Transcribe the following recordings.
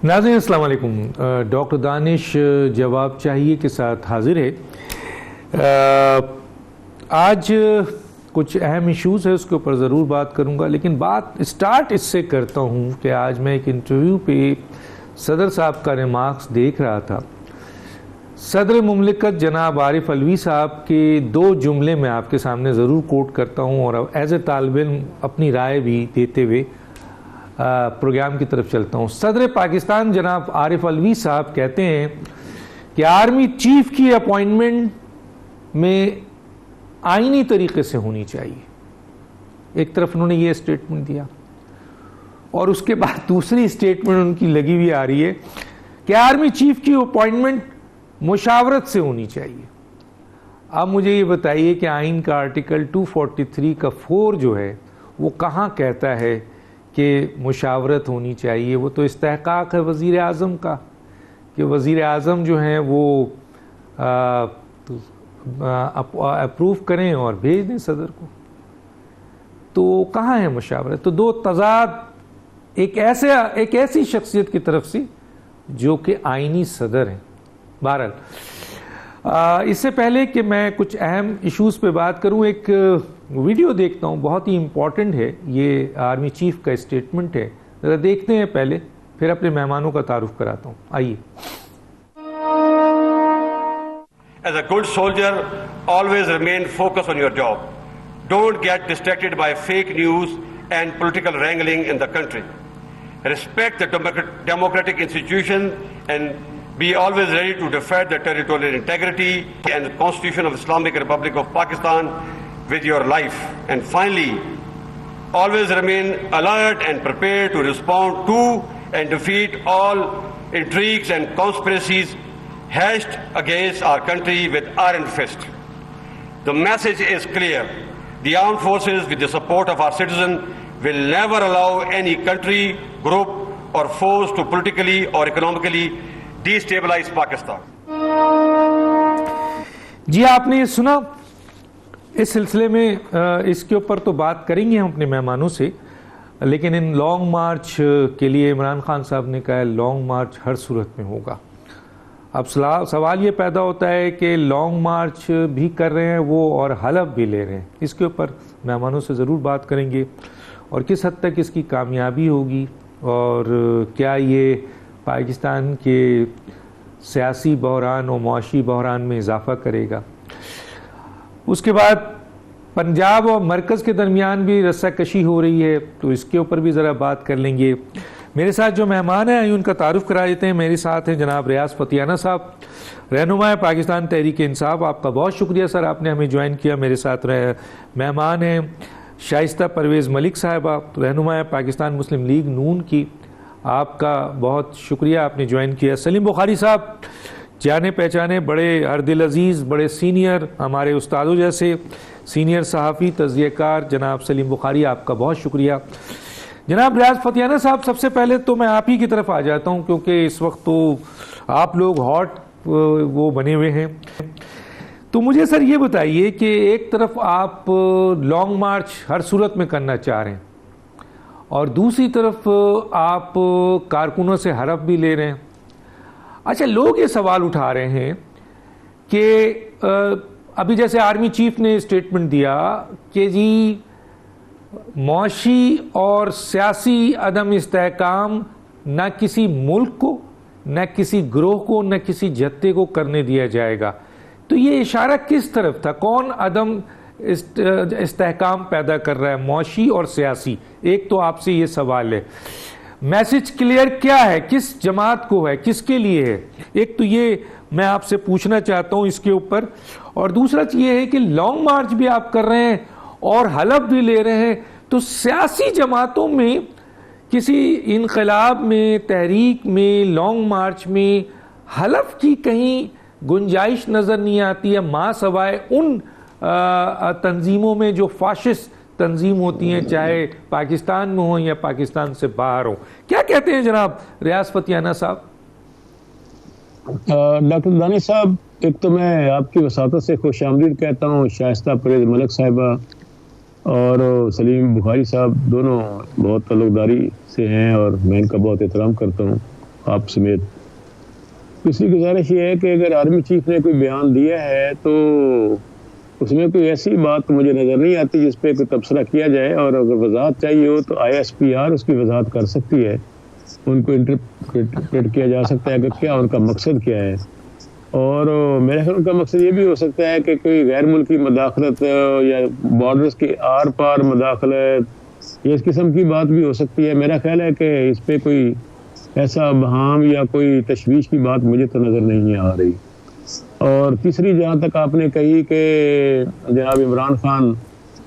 ناظرین السلام علیکم. ڈاکٹر دانش جواب چاہیے کے ساتھ حاضر ہے. آج کچھ اہم ایشوز ہے، اس کے اوپر ضرور بات کروں گا، لیکن بات اسٹارٹ اس سے کرتا ہوں کہ آج میں ایک انٹرویو پہ صدر صاحب کا ریمارکس دیکھ رہا تھا. صدر مملکت جناب عارف علوی صاحب کے دو جملے میں آپ کے سامنے ضرور کوٹ کرتا ہوں، اور ایز اے طالب علم اپنی رائے بھی دیتے ہوئے پروگرام کی طرف چلتا ہوں. صدر پاکستان جناب عارف علوی صاحب کہتے ہیں کہ آرمی چیف کی اپوائنٹمنٹ میں آئینی طریقے سے ہونی چاہیے. ایک طرف انہوں نے یہ اسٹیٹمنٹ دیا، اور اس کے بعد دوسری اسٹیٹمنٹ ان کی لگی ہوئی آ رہی ہے کہ آرمی چیف کی اپوائنٹمنٹ مشاورت سے ہونی چاہیے. اب مجھے یہ بتائیے کہ آئین کا آرٹیکل 243 کا 4 جو ہے وہ کہاں کہتا ہے کہ مشاورت ہونی چاہیے؟ وہ تو استحقاق ہے وزیر اعظم کا کہ وزیر اعظم جو ہیں وہ اپروو کریں اور بھیج دیں صدر کو. تو کہاں ہے مشاورت؟ تو دو تضاد، ایک ایسی شخصیت کی طرف سے جو کہ آئینی صدر ہیں. بہرحال اس سے پہلے کہ میں کچھ اہم ایشوز پہ بات کروں، ایک ویڈیو دیکھتا ہوں، بہت ہی امپورٹنٹ ہے. یہ آرمی چیف کا اسٹیٹمنٹ ہے، ذرا دیکھتے ہیں پہلے، پھر اپنے مہمانوں کا تعارف کراتا ہوں. آئیے. As a good soldier, always remain focused on your job. Don't get distracted by fake news and political wrangling in the country. Respect the democratic institutions and be always ready to defend the territorial integrity and the Constitution of Islamic Republic of Pakistan with your life. And finally, always remain alert and prepared to respond to and defeat all intrigues and conspiracies hatched against our country with iron fist. The message is clear. The armed forces, with the support of our citizens, will never allow any country, group or force to politically or economically destabilize Pakistan. جی آپ نے سنا. اس سلسلے میں اس کے اوپر تو بات کریں گے ہم اپنے مہمانوں سے، لیکن ان لانگ مارچ کے لیے عمران خان صاحب نے کہا ہے لانگ مارچ ہر صورت میں ہوگا. اب سوال یہ پیدا ہوتا ہے کہ لانگ مارچ بھی کر رہے ہیں وہ اور حلف بھی لے رہے ہیں. اس کے اوپر مہمانوں سے ضرور بات کریں گے، اور کس حد تک اس کی کامیابی ہوگی، اور کیا یہ پاکستان کے سیاسی بحران اور معاشی بحران میں اضافہ کرے گا. اس کے بعد پنجاب اور مرکز کے درمیان بھی رسہ کشی ہو رہی ہے، تو اس کے اوپر بھی ذرا بات کر لیں گے. میرے ساتھ جو مہمان ہیں ان کا تعارف کرا دیتے ہیں. میرے ساتھ ہیں جناب ریاض فتیانہ صاحب، رہنما پاکستان تحریک انصاف. آپ کا بہت شکریہ سر، آپ نے ہمیں جوائن کیا. میرے ساتھ مہمان ہیں شائستہ پرویز ملک صاحبہ، رہنما پاکستان مسلم لیگ نون کی. آپ کا بہت شکریہ، آپ نے جوائن کیا. سلیم بخاری صاحب، جانے پہچانے بڑے ہر دل عزیز، بڑے سینئر، ہمارے استادوں جیسے سینئر صحافی تجزیہ کار جناب سلیم بخاری، آپ کا بہت شکریہ. جناب ریاض فتیانہ صاحب، سب سے پہلے تو میں آپ ہی کی طرف آ جاتا ہوں، کیونکہ اس وقت تو آپ لوگ ہاٹ وہ بنے ہوئے ہیں. تو مجھے سر یہ بتائیے کہ ایک طرف آپ لانگ مارچ ہر صورت میں کرنا چاہ رہے ہیں، اور دوسری طرف آپ کارکنوں سے حلف بھی لے رہے ہیں. اچھا، لوگ یہ سوال اٹھا رہے ہیں کہ ابھی جیسے آرمی چیف نے اسٹیٹمنٹ دیا کہ جی معاشی اور سیاسی عدم استحکام نہ کسی ملک کو، نہ کسی گروہ کو، نہ کسی جتھے کو کرنے دیا جائے گا. تو یہ اشارہ کس طرف تھا؟ کون عدم استحکام پیدا کر رہا ہے، معاشی اور سیاسی؟ ایک تو آپ سے یہ سوال ہے. میسج کلیئر کیا ہے؟ کس جماعت کو ہے، کس کے لیے ہے؟ ایک تو یہ میں آپ سے پوچھنا چاہتا ہوں اس کے اوپر. اور دوسرا یہ ہے کہ لانگ مارچ بھی آپ کر رہے ہیں اور حلف بھی لے رہے ہیں، تو سیاسی جماعتوں میں کسی انقلاب میں، تحریک میں، لانگ مارچ میں حلف کی کہیں گنجائش نظر نہیں آتی ہے، ماں سوائے ان تنظیموں میں جو فاشسٹ تنظیم ہوتی ہیں، چاہے پاکستان میں ہوں یا پاکستان سے باہر ہوں. کیا کہتے ہیں جناب ریاض فتیانہ صاحب؟ ڈاکٹر دانش صاحب، ایک تو میں آپ کی وساطت سے خوش آمدید کہتا ہوں. شائستہ پرویز ملک صاحبہ اور سلیم بخاری صاحب دونوں بہت تعلق داری سے ہیں اور میں ان کا بہت احترام کرتا ہوں. آپ سمیت. دوسری گزارش یہ ہے کہ اگر آرمی چیف نے کوئی بیان دیا ہے تو اس میں کوئی ایسی بات مجھے نظر نہیں آتی جس پہ کوئی تبصرہ کیا جائے, اور اگر وضاحت چاہیے ہو تو ISPR اس کی وضاحت کر سکتی ہے, ان کو انٹرپریٹ کیا جا سکتا ہے کہ کیا ان کا مقصد کیا ہے. اور میرے خیال ان کا مقصد یہ بھی ہو سکتا ہے کہ کوئی غیر ملکی مداخلت یا بارڈرز کے آر پار مداخلت, یہ اس قسم کی بات بھی ہو سکتی ہے. میرا خیال ہے کہ اس پہ کوئی ایسا ابہام یا کوئی تشویش کی بات مجھے تو نظر نہیں آ رہی. اور تیسری, جہاں تک آپ نے کہی کہ جناب عمران خان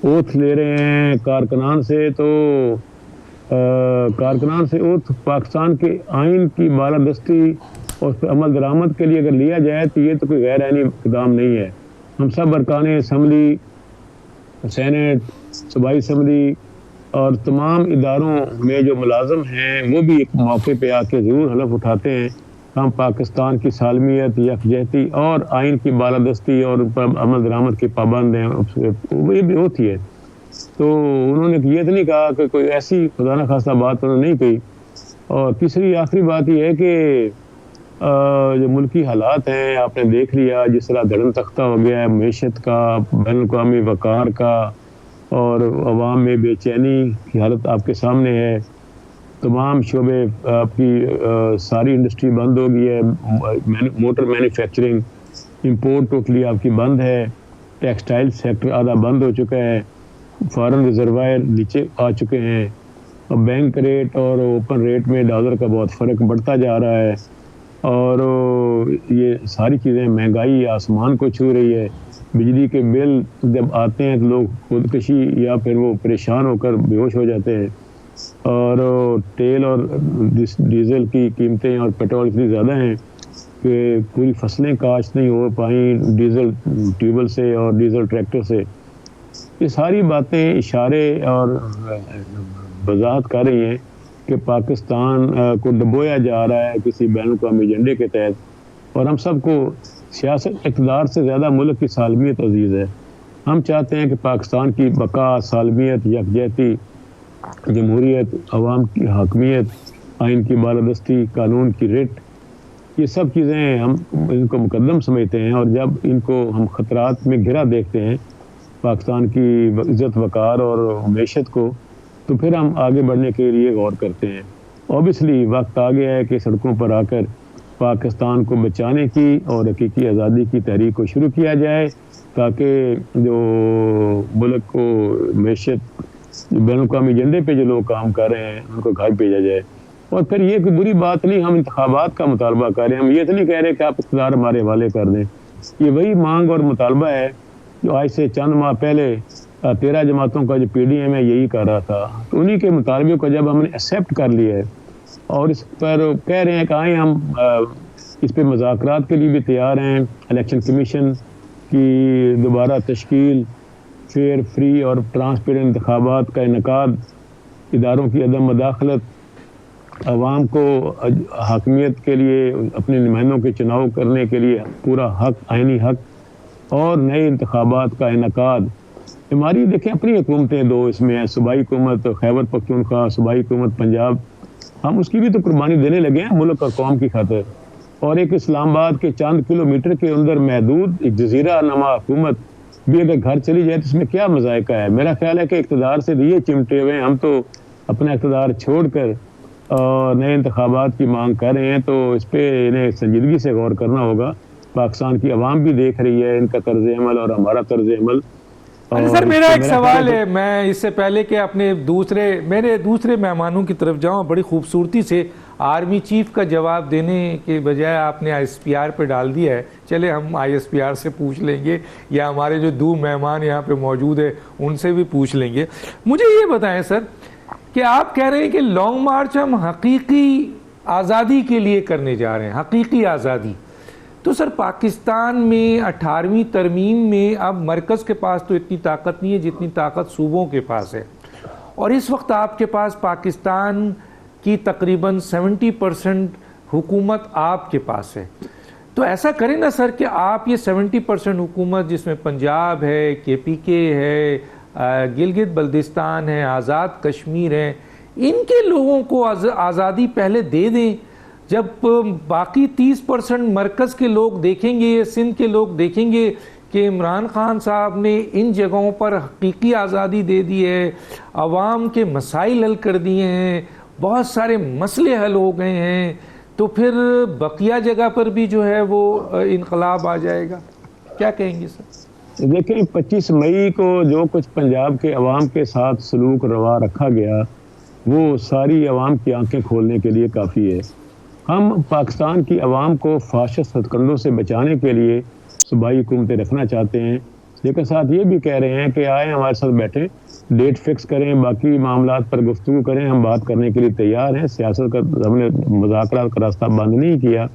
اوتھ لے رہے ہیں کارکنان سے, تو کارکنان سے اوتھ پاکستان کے آئین کی بالادستی اور اس پر عمل درآمد کے لیے اگر لیا جائے تو یہ تو کوئی غیر آئینی اقدام نہیں ہے. ہم سب ارکان اسمبلی, سینٹ, صوبائی اسمبلی اور تمام اداروں میں جو ملازم ہیں وہ بھی ایک موقع پہ آ کے ضرور حلف اٹھاتے ہیں ہم پاکستان کی سالمیت, یکجہتی اور آئین کی بالادستی اور عمل درآمد کے پابند ہیں. یہ بھی ہوتی ہے. تو انہوں نے یہ تو نہیں کہا کہ کوئی ایسی خدا نخواستہ بات انہوں نے نہیں کہی. اور تیسری آخری بات یہ ہے کہ جو ملکی حالات ہیں آپ نے دیکھ لیا, جس طرح دھڑن تختہ ہو گیا ہے معیشت کا, بین الاقوامی وقار کا, اور عوام میں بے چینی کی حالت آپ کے سامنے ہے. تمام شعبے آپ کی ساری انڈسٹری بند ہو گئی ہے, موٹر مینوفیکچرنگ, امپورٹ ٹوٹلی آپ کی بند ہے, ٹیکسٹائل سیکٹر آدھا بند ہو چکا ہے, فارن ریزروائر نیچے آ چکے ہیں, اور بینک ریٹ اور اوپن ریٹ میں ڈالر کا بہت فرق بڑھتا جا رہا ہے, اور یہ ساری چیزیں مہنگائی آسمان کو چھو رہی ہے. بجلی کے بل جب آتے ہیں تو لوگ خودکشی یا پھر وہ پریشان ہو کر بے ہوش ہو جاتے ہیں, اور تیل اور ڈیزل کی قیمتیں اور پیٹرول اتنی زیادہ ہیں کہ پوری فصلیں کاشت نہیں ہو پائیں ڈیزل ٹیوبل سے اور ڈیزل ٹریکٹر سے. یہ ساری باتیں اشارے اور وضاحت کر رہی ہیں کہ پاکستان کو ڈبویا جا رہا ہے کسی بین الاقوامی ایجنڈے کے تحت, اور ہم سب کو سیاست اقتدار سے زیادہ ملک کی سالمیت عزیز ہے. ہم چاہتے ہیں کہ پاکستان کی بقا, سالمیت, یکجہتی, جمہوریت, عوام کی حاکمیت, آئین کی بالادستی, قانون کی رٹ, یہ سب چیزیں ہم ان کو مقدم سمجھتے ہیں. اور جب ان کو ہم خطرات میں گھرا دیکھتے ہیں پاکستان کی عزت وقار اور معیشت کو, تو پھر ہم آگے بڑھنے کے لیے غور کرتے ہیں. اوبیسلی وقت آ گیا ہے کہ سڑکوں پر آ کر پاکستان کو بچانے کی اور حقیقی آزادی کی تحریک کو شروع کیا جائے, تاکہ جو ملک کو معیشت بین الاقوامی ایجنڈے پہ جو لوگ کام کر رہے ہیں ان کو گھر بھیجا جائے. اور پھر یہ کوئی بری بات نہیں, ہم انتخابات کا مطالبہ کر رہے ہیں, ہم یہ تو نہیں کہہ رہے کہ آپ اقتدار ہمارے حوالے کر دیں. یہ وہی مانگ اور مطالبہ ہے جو آج سے چند ماہ پہلے 13 جماعتوں کا جو PDM ہے یہی کر رہا تھا. تو انہی کے مطالبے کو جب ہم نے ایکسیپٹ کر لیا ہے اور اس پر کہہ رہے ہیں کہ آئیں ہم اس پہ مذاکرات کے لیے بھی تیار ہیں, الیکشن کمیشن کی دوبارہ تشکیل, فیئر, فری اور ٹرانسپیرنٹ انتخابات کا انعقاد, اداروں کی عدم مداخلت, عوام کو حاکمیت کے لیے اپنے نمائندوں کے چناؤ کرنے کے لیے پورا حق, آئینی حق, اور نئے انتخابات کا انعقاد. ہماری دیکھیں اپنی حکومتیں دو اس میں ہیں, صوبائی حکومت خیبر پختونخوا, صوبائی حکومت پنجاب, ہم اس کی بھی تو قربانی دینے لگے ہیں ملک اور قوم کی خاطر. اور ایک اسلام آباد کے چند کلومیٹر کے اندر محدود ایک جزیرہ نما حکومت بھی اگر گھر چلی جائے تو اس میں کیا مذائقہ ہے. میرا خیال ہے کہ اقتدار سے دیے چمٹے ہوئے ہم تو اپنا اقتدار چھوڑ کر نئے انتخابات کی مانگ کر رہے ہیں, تو اس پہ انہیں سنجیدگی سے غور کرنا ہوگا. پاکستان کی عوام بھی دیکھ رہی ہے ان کا طرز عمل اور ہمارا طرز عمل. سر میرا ایک سوال ہے, میں اس سے پہلے کہ اپنے میرے دوسرے مہمانوں کی طرف جاؤں, بڑی خوبصورتی سے آرمی چیف کا جواب دینے کے بجائے آپ نے ISPR پہ ڈال دیا ہے. چلے ہم ISPR سے پوچھ لیں گے, یا ہمارے جو دو مہمان یہاں پہ موجود ہیں ان سے بھی پوچھ لیں گے. مجھے یہ بتائیں سر کہ آپ کہہ رہے ہیں کہ لانگ مارچ ہم حقیقی آزادی کے لیے کرنے جا رہے ہیں, حقیقی آزادی. تو سر پاکستان میں 18ویں ترمیم میں اب مرکز کے پاس تو اتنی طاقت نہیں ہے جتنی طاقت صوبوں کے پاس ہے, اور اس وقت آپ کے پاس پاکستان کی تقریباً 70% حکومت آپ کے پاس ہے. تو ایسا کریں نا سر کہ آپ یہ 70% حکومت جس میں پنجاب ہے, KPK ہے, گلگت بلتستان ہے, آزاد کشمیر ہے, ان کے لوگوں کو آزادی پہلے دے دیں, جب باقی 30% مرکز کے لوگ دیکھیں گے, سندھ کے لوگ دیکھیں گے کہ عمران خان صاحب نے ان جگہوں پر حقیقی آزادی دے دی ہے, عوام کے مسائل حل کر دیے ہیں, بہت سارے مسئلے حل ہو گئے ہیں, تو پھر بقیہ جگہ پر بھی جو ہے وہ انقلاب آ جائے گا. کیا کہیں گے سر؟ دیکھیں 25 مئی کو جو کچھ پنجاب کے عوام کے ساتھ سلوک روا رکھا گیا وہ ساری عوام کی آنکھیں کھولنے کے لیے کافی ہے. ہم پاکستان کی عوام کو فاشسٹ ہتھکنڈوں سے بچانے کے لیے صوبائی حکومتیں رکھنا چاہتے ہیں, لیکن ساتھ یہ بھی کہہ رہے ہیں کہ آئیں ہمارے ساتھ بیٹھیں, ڈیٹ فکس کریں, باقی معاملات پر گفتگو کریں, ہم بات کرنے کے لیے تیار ہیں. سیاست کا ہم نے مذاکرات کا راستہ بند نہیں کیا,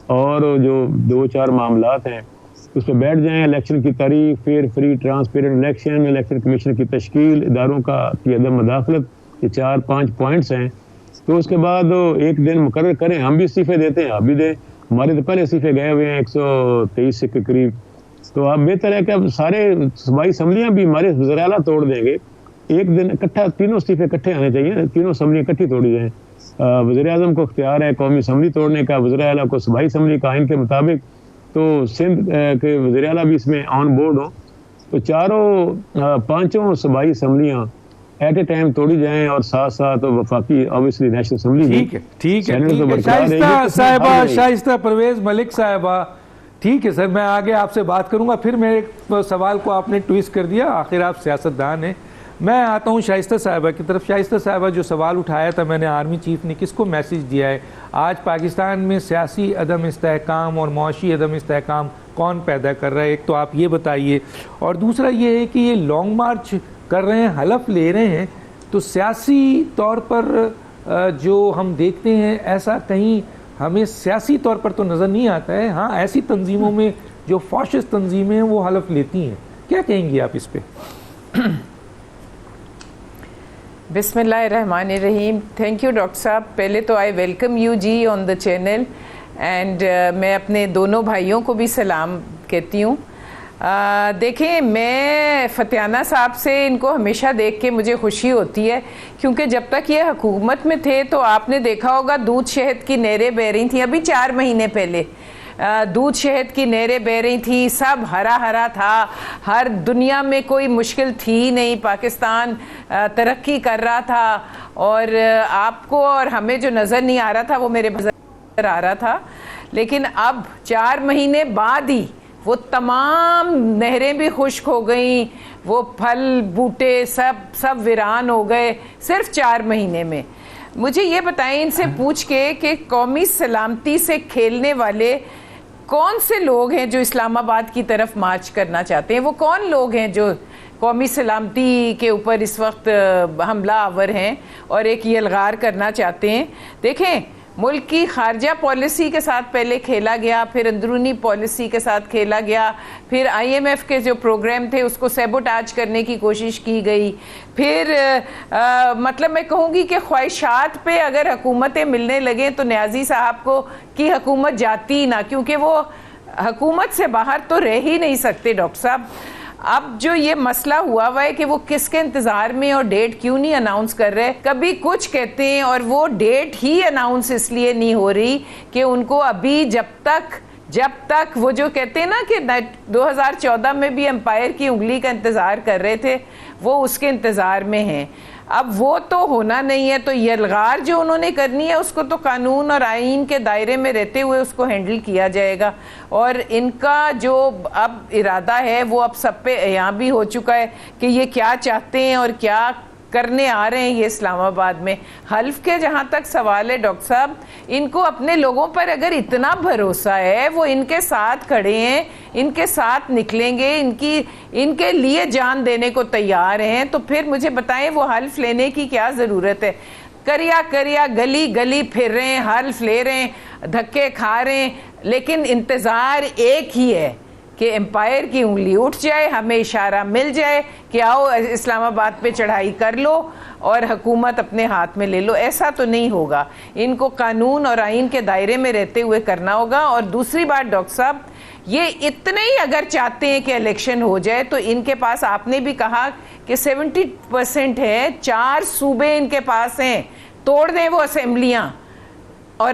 اور جو 2-4 معاملات ہیں اس پہ بیٹھ جائیں. الیکشن کی تاریخ, fair free transparent election, election commission کی تشکیل, اداروں کی عدم مداخلت, یہ 4-5 پوائنٹس ہیں. تو اس کے بعد ایک دن مقرر کریں, ہم بھی استعفے دیتے ہیں, آپ بھی دیں. ہمارے تو پہلے استعفے گئے ہوئے ہیں 123 کے قریب. تو اب بہتر ہے کہ اب سارے صوبائی اسمبلیاں بھی ہمارے وزراء اعلیٰ توڑ دیں گے, ایک دن اکٹھا تینوں استعفے اکٹھے آنے چاہیے, تینوں اسمبلیاں اکٹھی توڑی جائیں. وزیر اعظم کو اختیار ہے قومی اسمبلی توڑنے کا, وزراء اعلیٰ کو صوبائی اسمبلی کا آئین کے مطابق. تو سندھ کے وزیر اعلیٰ بھی اس میں آن بورڈ ہوں, تو 5 صوبائی اسمبلیاں ایٹ اے ٹائم توڑی جائیں, اور ساتھ ساتھ وفاقی اوبیسلی نیشنل اسمبلی. ٹھیک ہے شائستہ پرویز ملک صاحبہ, ٹھیک ہے سر, میں آگے آپ سے بات کروں گا. پھر میرے سوال کو آپ نے ٹویسٹ کر دیا, آخر آپ سیاستدان ہیں. میں آتا ہوں شائستہ صاحبہ کی طرف. شائستہ صاحبہ, جو سوال اٹھایا تھا میں نے, آرمی چیف نے کس کو میسج دیا ہے؟ آج پاکستان میں سیاسی عدم استحکام اور معاشی عدم استحکام کون پیدا کر رہا ہے؟ ایک تو آپ یہ بتائیے, اور دوسرا یہ ہے کہ یہ لانگ مارچ کر رہے ہیں, حلف لے رہے ہیں, تو سیاسی طور پر جو ہم دیکھتے ہیں ایسا کہیں ہمیں سیاسی طور پر تو نظر نہیں آتا ہے. ہاں, ایسی تنظیموں میں جو فاشسٹ تنظیمیں ہیں وہ حلف لیتی ہیں. کیا کہیں گی آپ اس پہ؟ بسم اللہ الرحمن الرحیم. تھینک یو ڈاکٹر صاحب. پہلے تو آئی ویلکم یو جی آن دا چینل, اینڈ میں اپنے دونوں بھائیوں کو بھی سلام کہتی ہوں. دیکھیں, میں فتیانہ صاحب سے ان کو ہمیشہ دیکھ کے مجھے خوشی ہوتی ہے, کیونکہ جب تک یہ حکومت میں تھے تو آپ نے دیکھا ہوگا دودھ شہد کی نہریں بہہ رہی تھیں. ابھی 4 مہینے پہلے دودھ شہد کی نہریں بہہ رہی تھیں, سب ہرا ہرا تھا, ہر دنیا میں کوئی مشکل تھی نہیں, پاکستان ترقی کر رہا تھا, اور آپ کو اور ہمیں جو نظر نہیں آ رہا تھا وہ میرے نظر آ رہا تھا. لیکن اب 4 مہینے بعد ہی وہ تمام نہریں بھی خشک ہو گئیں, وہ پھل بوٹے سب ویران ہو گئے صرف 4 مہینے میں. مجھے یہ بتائیں ان سے پوچھ کے کہ قومی سلامتی سے کھیلنے والے کون سے لوگ ہیں جو اسلام آباد کی طرف مارچ کرنا چاہتے ہیں؟ وہ کون لوگ ہیں جو قومی سلامتی کے اوپر اس وقت حملہ آور ہیں اور ایک یلغار کرنا چاہتے ہیں؟ دیکھیں, ملک کی خارجہ پالیسی کے ساتھ پہلے کھیلا گیا, پھر اندرونی پالیسی کے ساتھ کھیلا گیا, پھر IMF کے جو پروگرام تھے اس کو سیبوٹاج کرنے کی کوشش کی گئی, پھر مطلب میں کہوں گی کہ خواہشات پہ اگر حکومتیں ملنے لگیں تو نیازی صاحب کو کی حکومت جاتی ہی نہ, کیونکہ وہ حکومت سے باہر تو رہ ہی نہیں سکتے. ڈاکٹر صاحب, اب جو یہ مسئلہ ہوا ہے کہ وہ کس کے انتظار میں اور ڈیٹ کیوں نہیں اناؤنس کر رہے, کبھی کچھ کہتے ہیں اور وہ ڈیٹ ہی اناؤنس اس لیے نہیں ہو رہی کہ ان کو ابھی جب تک وہ جو کہتے ہیں نا کہ 2014 میں بھی امپائر کی انگلی کا انتظار کر رہے تھے, وہ اس کے انتظار میں ہیں. اب وہ تو ہونا نہیں ہے, تو یلغار جو انہوں نے کرنی ہے اس کو تو قانون اور آئین کے دائرے میں رہتے ہوئے اس کو ہینڈل کیا جائے گا. اور ان کا جو اب ارادہ ہے وہ اب سب پہ یہاں بھی ہو چکا ہے کہ یہ کیا چاہتے ہیں اور کیا کرنے آ رہے ہیں یہ اسلام آباد میں. حلف کے جہاں تک سوال ہے ڈاکٹر صاحب, ان کو اپنے لوگوں پر اگر اتنا بھروسہ ہے, وہ ان کے ساتھ کھڑے ہیں, ان کے ساتھ نکلیں گے, ان کے لیے جان دینے کو تیار ہیں, تو پھر مجھے بتائیں وہ حلف لینے کی کیا ضرورت ہے؟ کریا گلی گلی پھر رہے ہیں, حلف لے رہے ہیں, دھکے کھا رہے ہیں, لیکن انتظار ایک ہی ہے کہ امپائر کی انگلی اٹھ جائے, ہمیں اشارہ مل جائے کہ آؤ اسلام آباد پہ چڑھائی کر لو اور حکومت اپنے ہاتھ میں لے لو. ایسا تو نہیں ہوگا, ان کو قانون اور آئین کے دائرے میں رہتے ہوئے کرنا ہوگا. اور دوسری بات ڈاکٹر صاحب, یہ اتنے ہی اگر چاہتے ہیں کہ الیکشن ہو جائے تو ان کے پاس, آپ نے بھی کہا کہ 70% ہے, 4 صوبے ان کے پاس ہیں, توڑ دیں وہ اسمبلیاں اور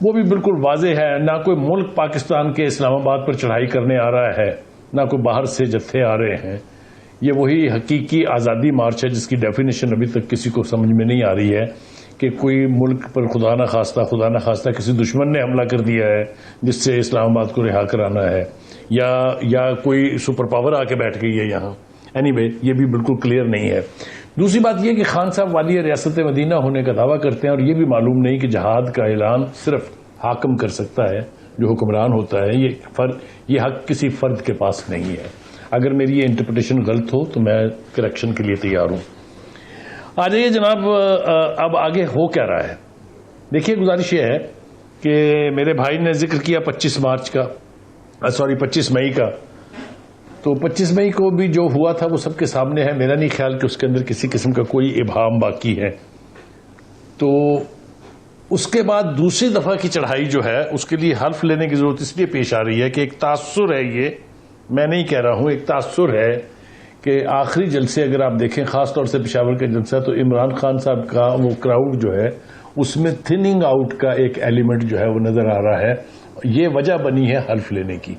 وہ بھی بالکل واضح ہے. نہ کوئی ملک پاکستان کے اسلام آباد پر چڑھائی کرنے آ رہا ہے، نہ کوئی باہر سے جتھے آ رہے ہیں. یہ وہی حقیقی آزادی مارچ ہے جس کی ڈیفینیشن ابھی تک کسی کو سمجھ میں نہیں آ رہی ہے کہ کوئی ملک پر خدا نہ خواستہ کسی دشمن نے حملہ کر دیا ہے جس سے اسلام آباد کو رہا کرانا ہے، یا کوئی سپر پاور آ کے بیٹھ گئی ہے یہاں. اینی وے یہ بھی بالکل کلیئر نہیں ہے. دوسری بات یہ کہ خان صاحب والی ریاست مدینہ ہونے کا دعویٰ کرتے ہیں، اور یہ بھی معلوم نہیں کہ جہاد کا اعلان صرف حاکم کر سکتا ہے جو حکمران ہوتا ہے. یہ حق کسی فرد کے پاس نہیں ہے. اگر میری یہ انٹرپریٹیشن غلط ہو تو میں کریکشن کے لیے تیار ہوں. آ جائیے جناب، اب آگے ہو کیا رہا ہے. دیکھیے گزارش یہ ہے کہ میرے بھائی نے ذکر کیا 25 مئی کا. تو 25 مئی کو بھی جو ہوا تھا وہ سب کے سامنے ہے. میرا نہیں خیال کہ اس کے اندر کسی قسم کا کوئی ابہام باقی ہے. تو اس کے بعد دوسری دفعہ کی چڑھائی جو ہے اس کے لیے حلف لینے کی ضرورت اس لیے پیش آ رہی ہے کہ ایک تاثر ہے، یہ میں نہیں کہہ رہا ہوں، ایک تاثر ہے کہ آخری جلسے اگر آپ دیکھیں، خاص طور سے پشاور کا جلسہ، تو عمران خان صاحب کا وہ کراؤڈ جو ہے اس میں تھننگ آؤٹ کا ایک ایلیمنٹ جو ہے وہ نظر آ رہا ہے. یہ وجہ بنی ہے حلف لینے کی،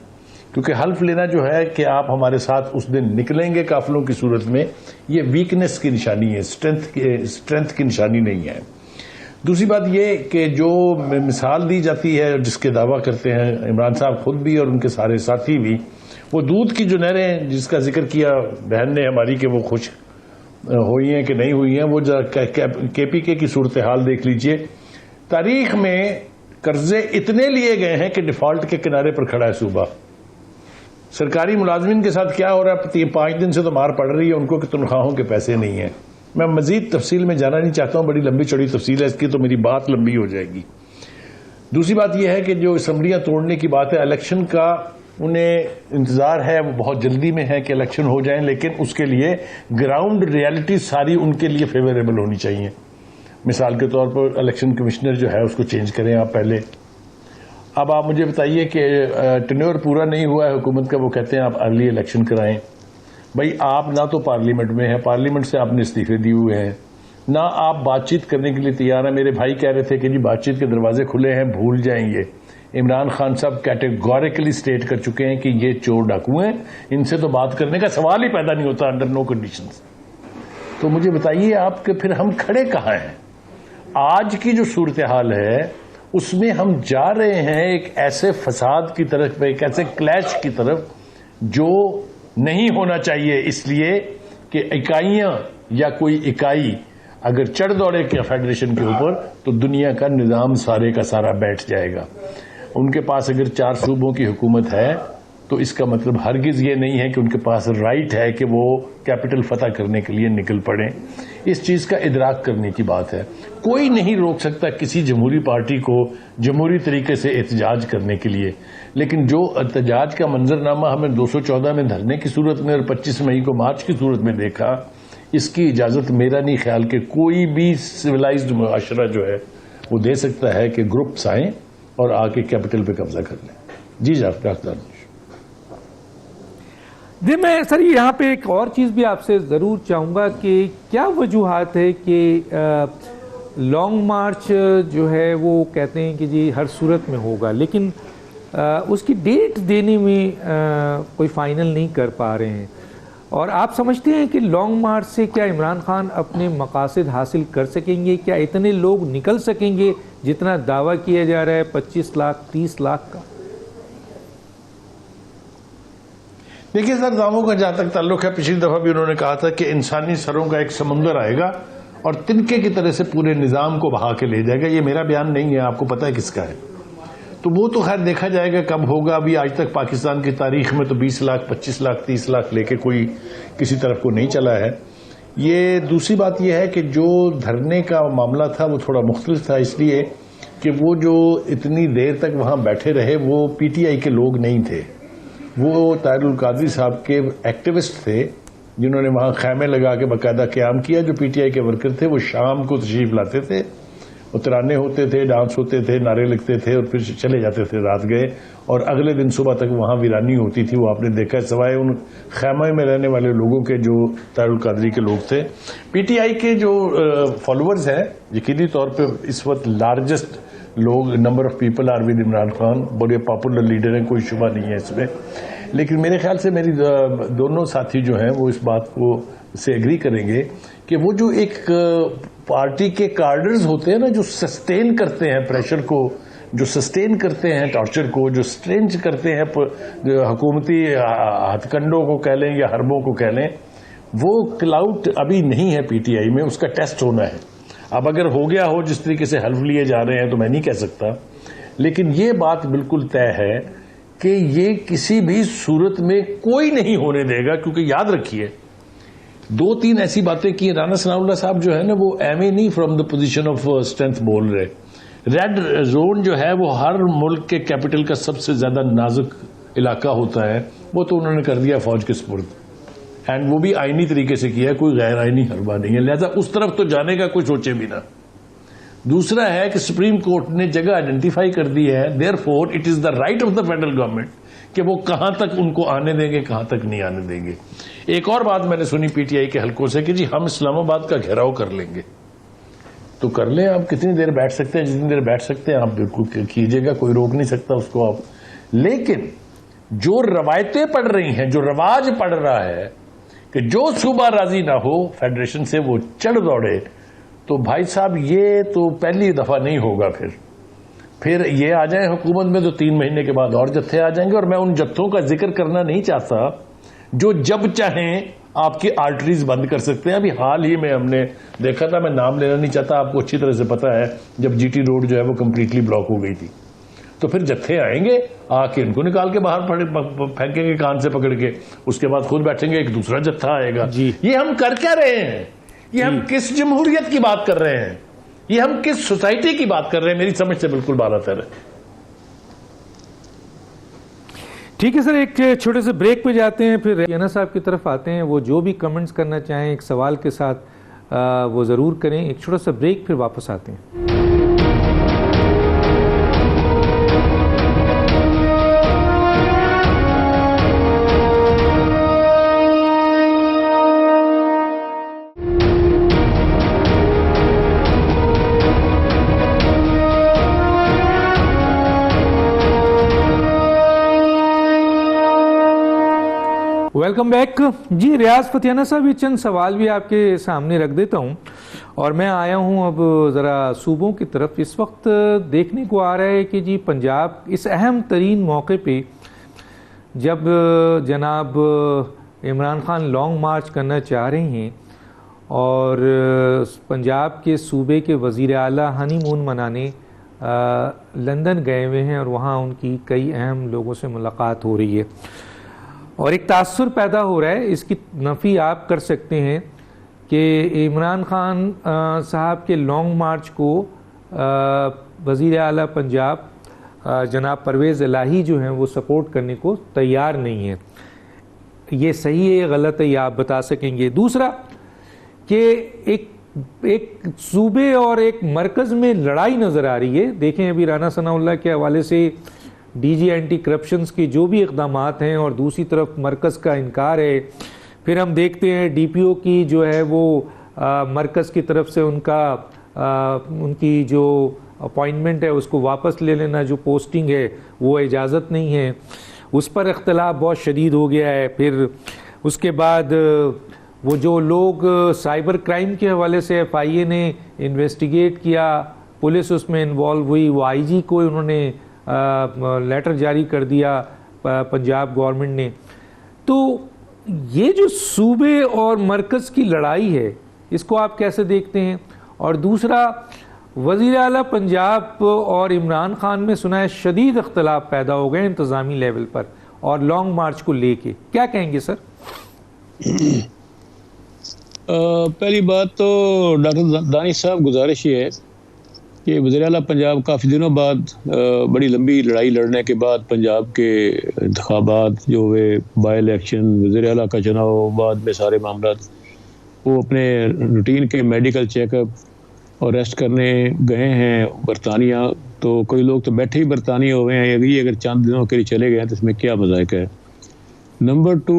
کیونکہ حلف لینا جو ہے کہ آپ ہمارے ساتھ اس دن نکلیں گے قافلوں کی صورت میں، یہ ویکنس کی نشانی ہے، اسٹرینتھ کی نشانی نہیں ہے. دوسری بات یہ کہ جو مثال دی جاتی ہے جس کے دعویٰ کرتے ہیں عمران صاحب خود بھی اور ان کے سارے ساتھی بھی، وہ دودھ کی جو نہریں جس کا ذکر کیا بہن نے ہماری کہ وہ خوش ہوئی ہیں کہ نہیں ہوئی ہیں، وہ کے پی کے کی صورتحال دیکھ لیجئے. تاریخ میں قرضے اتنے لیے گئے ہیں کہ ڈیفالٹ کے کنارے پر کھڑا ہے صوبہ. سرکاری ملازمین کے ساتھ کیا ہو رہا ہے، 5 دن سے تو مار پڑ رہی ہے ان کو کہ تنخواہوں کے پیسے نہیں ہیں. میں مزید تفصیل میں جانا نہیں چاہتا ہوں، بڑی لمبی چوڑی تفصیل ہے اس کی، تو میری بات لمبی ہو جائے گی. دوسری بات یہ ہے کہ جو اسمبلیاں توڑنے کی بات ہے، الیکشن کا انہیں انتظار ہے، وہ بہت جلدی میں ہے کہ الیکشن ہو جائیں، لیکن اس کے لیے گراؤنڈ ریالٹی ساری ان کے لیے فیوریبل ہونی چاہیے. مثال کے طور پر الیکشن کمشنر جو ہے اس کو چینج کریں آپ پہلے. اب آپ مجھے بتائیے کہ ٹینیور پورا نہیں ہوا ہے حکومت کا، وہ کہتے ہیں آپ ارلی الیکشن کرائیں. بھائی آپ نہ تو پارلیمنٹ میں ہیں، پارلیمنٹ سے آپ نے استعفے دیے ہوئے ہیں، نہ آپ بات چیت کرنے کے لیے تیار ہیں. میرے بھائی کہہ رہے تھے کہ جی بات چیت کے دروازے کھلے ہیں، بھول جائیں گے. عمران خان صاحب کیٹیگوریکلی اسٹیٹ کر چکے ہیں کہ یہ چور ڈاکو ہیں، ان سے تو بات کرنے کا سوال ہی پیدا نہیں ہوتا انڈر نو کنڈیشنز. تو مجھے بتائیے آپ کہ پھر ہم کھڑے کہاں ہیں؟ آج کی جو صورتحال ہے اس میں ہم جا رہے ہیں ایک ایسے فساد کی طرف، ایک ایسے کلیش کی طرف جو نہیں ہونا چاہیے، اس لیے کہ اکائیاں یا کوئی اکائی اگر چڑھ دوڑے کیا فیڈریشن کے اوپر تو دنیا کا نظام سارے کا سارا بیٹھ جائے گا. ان کے پاس اگر 4 صوبوں کی حکومت ہے تو اس کا مطلب ہرگز یہ نہیں ہے کہ ان کے پاس رائٹ ہے کہ وہ کیپٹل فتح کرنے کے لیے نکل پڑیں. اس چیز کا ادراک کرنے کی بات ہے. کوئی نہیں روک سکتا کسی جمہوری پارٹی کو جمہوری طریقے سے احتجاج کرنے کے لیے، لیکن جو احتجاج کا منظرنامہ ہمیں 214 میں دھرنے کی صورت میں اور 25 مئی کو مارچ کی صورت میں دیکھا، اس کی اجازت میرا نہیں خیال کہ کوئی بھی سویلائزڈ معاشرہ جو ہے وہ دے سکتا ہے کہ گروپس آئیں اور آ کے کیپٹل پہ قبضہ کر لیں. جی ڈاکٹر جی، میں سر یہاں پہ ایک اور چیز بھی آپ سے ضرور چاہوں گا کہ کیا وجوہات ہے کہ لانگ مارچ جو ہے وہ کہتے ہیں کہ جی ہر صورت میں ہوگا، لیکن اس کی ڈیٹ دینے میں کوئی فائنل نہیں کر پا رہے ہیں. اور آپ سمجھتے ہیں کہ لانگ مارچ سے کیا عمران خان اپنے مقاصد حاصل کر سکیں گے؟ کیا اتنے لوگ نکل سکیں گے جتنا دعویٰ کیا جا رہا ہے 25 لاکھ 30 لاکھ کا؟ دیکھیے سر، دعووں کا جہاں تک تعلق ہے، پچھلی دفعہ بھی انہوں نے کہا تھا کہ انسانی سروں کا ایک سمندر آئے گا اور تنکے کی طرح سے پورے نظام کو بہا کے لے جائے گا. یہ میرا بیان نہیں ہے، آپ کو پتہ ہے کس کا ہے. تو وہ تو خیر دیکھا جائے گا کب ہوگا. ابھی آج تک پاکستان کی تاریخ میں تو 20 لاکھ 25 لاکھ 30 لاکھ لے کے کوئی کسی طرف کو نہیں چلا ہے. یہ دوسری بات یہ ہے کہ جو دھرنے کا معاملہ تھا وہ تھوڑا مختلف تھا، اس لیے کہ وہ جو اتنی دیر تک وہاں بیٹھے رہے وہ پی ٹی آئی کے لوگ نہیں تھے، وہ طاہر القادری صاحب کے ایکٹیوسٹ تھے جنہوں نے وہاں خیمے لگا کے باقاعدہ قیام کیا. جو پی ٹی آئی کے ورکر تھے وہ شام کو تشریف لاتے تھے، وہ ترانے ہوتے تھے، ڈانس ہوتے تھے، نعرے لگتے تھے اور پھر چلے جاتے تھے. رات گئے اور اگلے دن صبح تک وہاں ویرانی ہوتی تھی. وہ آپ نے دیکھا سوائے ان خیمے میں رہنے والے لوگوں کے جو طاہر القادری کے لوگ تھے. پی ٹی آئی کے جو فالوورز ہیں یقینی طور پہ اس وقت لارجسٹ لوگ number of people are with Imran Khan, بڑے پاپولر لیڈر ہیں, کوئی شبہ نہیں ہے اس میں. لیکن میرے خیال سے میری دونوں ساتھی جو ہیں وہ اس بات کو سے ایگری کریں گے کہ وہ جو ایک پارٹی کے کارڈرز ہوتے ہیں نا, جو سسٹین کرتے ہیں پریشر کو, جو سسٹین کرتے ہیں ٹارچر کو, جو سٹرینج کرتے ہیں حکومتی ہتھ کنڈوں کو کہہ لیں یا حربوں کو کہہ لیں, وہ کلاؤٹ ابھی نہیں ہے پی ٹی آئی میں, اس کا ٹیسٹ ہونا ہے. اب اگر ہو گیا ہو جس طریقے سے حلف لیے جا رہے ہیں تو میں نہیں کہہ سکتا, لیکن یہ بات بالکل طے ہے کہ یہ کسی بھی صورت میں کوئی نہیں ہونے دے گا. کیونکہ یاد رکھیے 2-3 ایسی باتیں کی رانا ثناء اللہ صاحب جو ہے نا, وہ ایم اے نہیں from the position of strength بول رہے. ریڈ زون جو ہے وہ ہر ملک کے کیپٹل کا سب سے زیادہ نازک علاقہ ہوتا ہے, وہ تو انہوں نے کر دیا فوج کے سپرد, اینڈ وہ بھی آئینی طریقے سے کیا ہے, کوئی غیر آئینی حربہ نہیں ہے. لہذا اس طرف تو جانے کا کوئی سوچے بھی نہ. دوسرا ہے کہ سپریم کورٹ نے جگہ آئیڈینٹیفائی کر دی ہے, therefore it is the right of the federal government کہ وہ کہاں تک ان کو آنے دیں گے, کہاں تک نہیں آنے دیں گے. ایک اور بات میں نے سنی پی ٹی آئی کے حلقوں سے کہ جی ہم اسلام آباد کا گھیراؤ کر لیں گے. تو کر لیں, آپ کتنی دیر بیٹھ سکتے ہیں, جتنی دیر بیٹھ سکتے ہیں آپ بالکل کیجیے گا, کوئی روک نہیں سکتا اس کو آپ. لیکن جو روایتیں پڑ رہی ہیں, جو رواج پڑ رہا ہے کہ جو صوبہ راضی نہ ہو فیڈریشن سے وہ چڑھ دوڑے, تو بھائی صاحب یہ تو پہلی دفعہ نہیں ہوگا. پھر یہ آ جائیں حکومت میں تو 3 مہینے کے بعد اور جتھے آ جائیں گے. اور میں ان جتھوں کا ذکر کرنا نہیں چاہتا جو جب چاہیں آپ کی آرٹریز بند کر سکتے ہیں. ابھی حال ہی میں ہم نے دیکھا تھا, میں نام لینا نہیں چاہتا, آپ کو اچھی طرح سے پتا ہے, جب جی ٹی روڈ جو ہے وہ کمپلیٹلی بلاک ہو گئی تھی. تو پھر جتھے آئیں گے آ کے ان کو نکال کے باہر پھینکیں گے کان سے پکڑ کے, اس کے بعد خود بیٹھیں گے, ایک دوسرا جتھا آئے گا. یہ ہم کر کیا رہے ہیں؟ یہ ہم کس جمہوریت کی بات کر رہے ہیں؟ یہ ہم کس سوسائٹی کی بات کر رہے ہیں؟ میری سمجھ سے بالکل بالا تر ہے. ٹھیک ہے سر, ایک چھوٹے سے بریک پہ جاتے ہیں, پھر ریانا صاحب کی طرف آتے ہیں. وہ جو بھی کمنٹس کرنا چاہیں ایک سوال کے ساتھ وہ ضرور کریں. ایک چھوٹا سا بریک, پھر واپس آتے ہیں. Welcome back. جی ریاض فتیانہ صاحب, یہ چند سوال بھی آپ کے سامنے رکھ دیتا ہوں, اور میں آیا ہوں اب ذرا صوبوں کی طرف. اس وقت دیکھنے کو آ رہا ہے کہ جی پنجاب اس اہم ترین موقع پہ جب جناب عمران خان لانگ مارچ کرنا چاہ رہے ہیں اور پنجاب کے صوبے کے وزیر اعلیٰ ہنی مون منانے لندن گئے ہوئے ہیں, اور وہاں ان کی کئی اہم لوگوں سے ملاقات ہو رہی ہے, اور ایک تاثر پیدا ہو رہا ہے. اس کی نفی آپ کر سکتے ہیں کہ عمران خان صاحب کے لانگ مارچ کو وزیر اعلیٰ پنجاب جناب پرویز الہی جو ہیں وہ سپورٹ کرنے کو تیار نہیں ہے. یہ صحیح ہے, غلط ہے, یہ آپ بتا سکیں گے. دوسرا کہ ایک صوبے اور ایک مرکز میں لڑائی نظر آ رہی ہے. دیکھیں ابھی رانا ثناء اللہ کے حوالے سے ڈی جی اینٹی کرپشنز کی جو بھی اقدامات ہیں, اور دوسری طرف مرکز کا انکار ہے. پھر ہم دیکھتے ہیں ڈی پی او کی جو ہے وہ مرکز کی طرف سے ان کی جو اپوائنٹمنٹ ہے اس کو واپس لے لینا, جو پوسٹنگ ہے وہ اجازت نہیں ہے, اس پر اختلاف بہت شدید ہو گیا ہے. پھر اس کے بعد وہ جو لوگ سائبر کرائم کے حوالے سے ایف آئی اے نے انویسٹیگیٹ کیا, پولیس اس میں انوالو ہوئی, وہ آئی جی کو انہوں نے لیٹر جاری کر دیا پنجاب گورنمنٹ نے. تو یہ جو صوبے اور مرکز کی لڑائی ہے اس کو آپ کیسے دیکھتے ہیں؟ اور دوسرا, وزیر اعلیٰ پنجاب اور عمران خان میں سنا ہے شدید اختلاف پیدا ہو گئے انتظامی لیول پر اور لانگ مارچ کو لے کے, کیا کہیں گے سر؟ پہلی بات تو ڈاکٹر دانش صاحب گزارش یہ ہے کہ وزیر اعلیٰ پنجاب کافی دنوں بعد بڑی لمبی لڑائی لڑنے کے بعد پنجاب کے انتخابات جو ہوئے, بائی الیکشن, وزیر اعلیٰ کا چناؤ, بعد میں سارے معاملات, وہ اپنے روٹین کے میڈیکل چیک اپ اور ریسٹ کرنے گئے ہیں برطانیہ. تو کوئی لوگ تو بیٹھے ہی برطانیہ ہوئے ہیں, اگر چند دنوں کے لیے چلے گئے ہیں تو اس میں کیا مذائقہ ہے. نمبر 2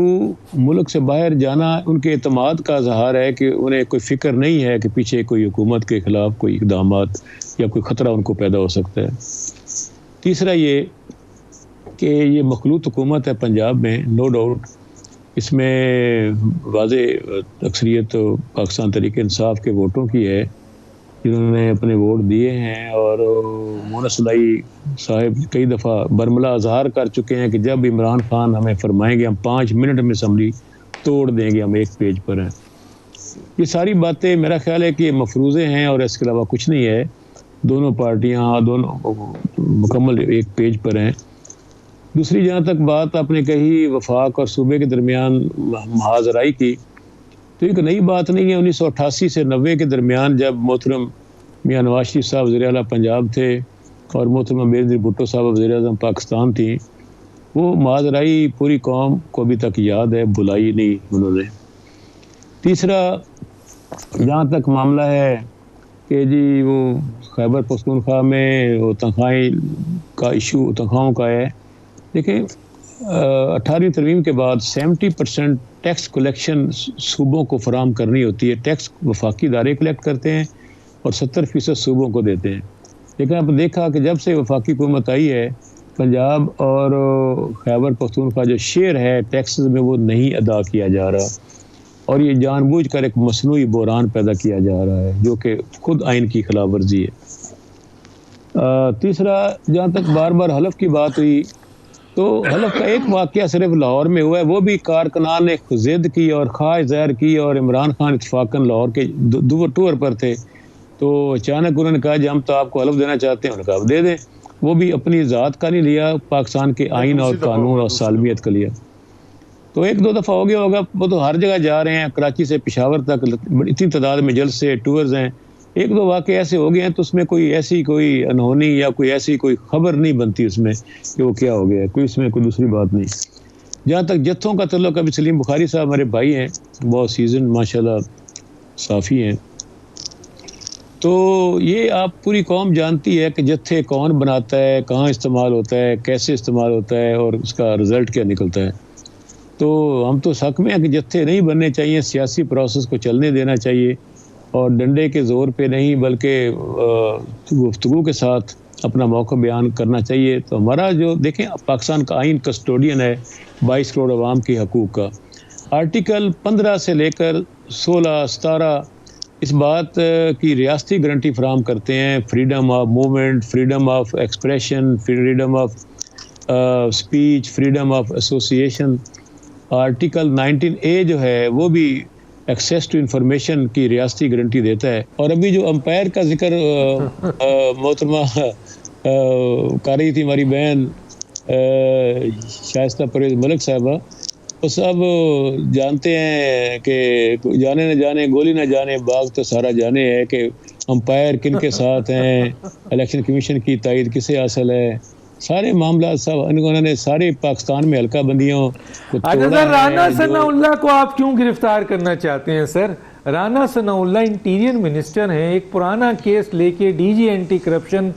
ملک سے باہر جانا ان کے اعتماد کا اظہار ہے کہ انہیں کوئی فکر نہیں ہے کہ پیچھے کوئی حکومت کے خلاف کوئی اقدامات یا کوئی خطرہ ان کو پیدا ہو سکتا ہے. تیسرا یہ کہ یہ مخلوط حکومت ہے پنجاب میں، نو ڈاؤٹ، اس میں واضح اکثریت پاکستان تحریک انصاف کے ووٹوں کی ہے جنہوں نے اپنے ووٹ دیے ہیں. اور مونس لائی صاحب کئی دفعہ برملا اظہار کر چکے ہیں کہ جب عمران خان ہمیں فرمائیں گے ہم 5 منٹ میں اسمبلی توڑ دیں گے، ہم ایک پیج پر ہیں. یہ ساری باتیں میرا خیال ہے کہ یہ مفروضے ہیں اور اس کے علاوہ کچھ نہیں ہے. دونوں پارٹیاں دونوں مکمل ایک پیج پر ہیں. دوسری جہاں تک بات آپ نے کہی وفاق اور صوبے کے درمیان محاذ رائی کی، تو ایک نئی بات نہیں ہے. 1988 سے 90 کے درمیان جب محترم میاں نواز شریف صاحب وزیر اعلیٰ پنجاب تھے اور محترمہ بینظیر بھٹو صاحب وزیر اعظم پاکستان تھیں، وہ محاذ رائی پوری قوم کو ابھی تک یاد ہے، بلائی نہیں انہوں نے. تیسرا جہاں تک معاملہ ہے کہ جی وہ خیبر پختونخوا میں وہ تنخواہیں کا ایشو تنخواہوں کا ہے، دیکھیں 18ویں ترمیم کے بعد 70% ٹیکس کلیکشن صوبوں کو فراہم کرنی ہوتی ہے. ٹیکس وفاقی ادارے کلیکٹ کرتے ہیں اور 70% صوبوں کو دیتے ہیں. لیکن آپ نے دیکھا کہ جب سے وفاقی حکومت آئی ہے پنجاب اور خیبر پختونخوا جو شیئر ہے ٹیکسز میں وہ نہیں ادا کیا جا رہا، اور یہ جان بوجھ کر ایک مصنوعی بحران پیدا کیا جا رہا ہے جو کہ خود آئین کی خلاف ورزی ہے. تیسرا جہاں تک بار بار حلف کی بات ہوئی، تو حلف کا ایک واقعہ صرف لاہور میں ہوا ہے، وہ بھی کارکنان نے ضد کی اور خواہش ظاہر کی اور عمران خان اتفاقاً لاہور کے ٹور پر تھے، تو اچانک انہوں نے کہا جی ہم تو آپ کو حلف دینا چاہتے ہیں، انہوں نے کہا دے دیں. وہ بھی اپنی ذات کا نہیں لیا، پاکستان کے آئین اور قانون اور سالمیت کا لیا. تو 1-2 دفعہ ہو گیا ہوگا، وہ تو ہر جگہ جا رہے ہیں، کراچی سے پشاور تک اتنی تعداد میں جلسے ٹورز ہیں. 1-2 واقعے ایسے ہو گئے ہیں تو اس میں کوئی ایسی کوئی انہونی یا کوئی ایسی کوئی خبر نہیں بنتی اس میں کہ وہ کیا ہو گیا ہے، کوئی اس میں کوئی دوسری بات نہیں. جہاں تک جتھوں کا تعلق، ابھی سلیم بخاری صاحب ہمارے بھائی ہیں، بہت سیزن ماشاءاللہ صافی ہیں، تو یہ آپ پوری قوم جانتی ہے کہ جتھے کون بناتا ہے، کہاں استعمال ہوتا ہے، کیسے استعمال ہوتا ہے اور اس کا رزلٹ کیا نکلتا ہے. تو ہم تو حق میں ہیں کہ جتھے نہیں بننے چاہیے، سیاسی پروسیس کو چلنے دینا چاہیے اور ڈنڈے کے زور پہ نہیں بلکہ گفتگو کے ساتھ اپنا موقع بیان کرنا چاہیے. تو ہمارا جو دیکھیں پاکستان کا آئین کسٹوڈین ہے 22 کروڑ عوام کے حقوق کا. آرٹیکل 15 سے لے کر 16 17 اس بات کی ریاستی گارنٹی فراہم کرتے ہیں، freedom of movement, freedom of expression, freedom of speech, freedom of association. Article 19A جو ہے وہ بھی ایکسیس ٹو انفارمیشن کی ریاستی گارنٹی دیتا ہے. اور ابھی جو امپائر کا ذکر محترمہ کر رہی تھی ہماری بہن شائستہ پرویز ملک صاحبہ، وہ سب جانتے ہیں کہ جانے نہ جانے گولی نہ جانے باغ تو سارا جانے ہے کہ امپائر کن کے ساتھ ہیں، الیکشن کمیشن کی تائید کسے حاصل ہے، سارے معاملات سب انہوں نے سارے پاکستان میں حلقہ بندیوں کو توڑا ہے. رانا ثناء اللہ کو آپ کیوں گرفتار کرنا چاہتے ہیں سر؟ رانا ثناء اللہ انٹیریئر منسٹر ہیں، ایک پرانا کیس لے کے ڈی جی اینٹی کرپشن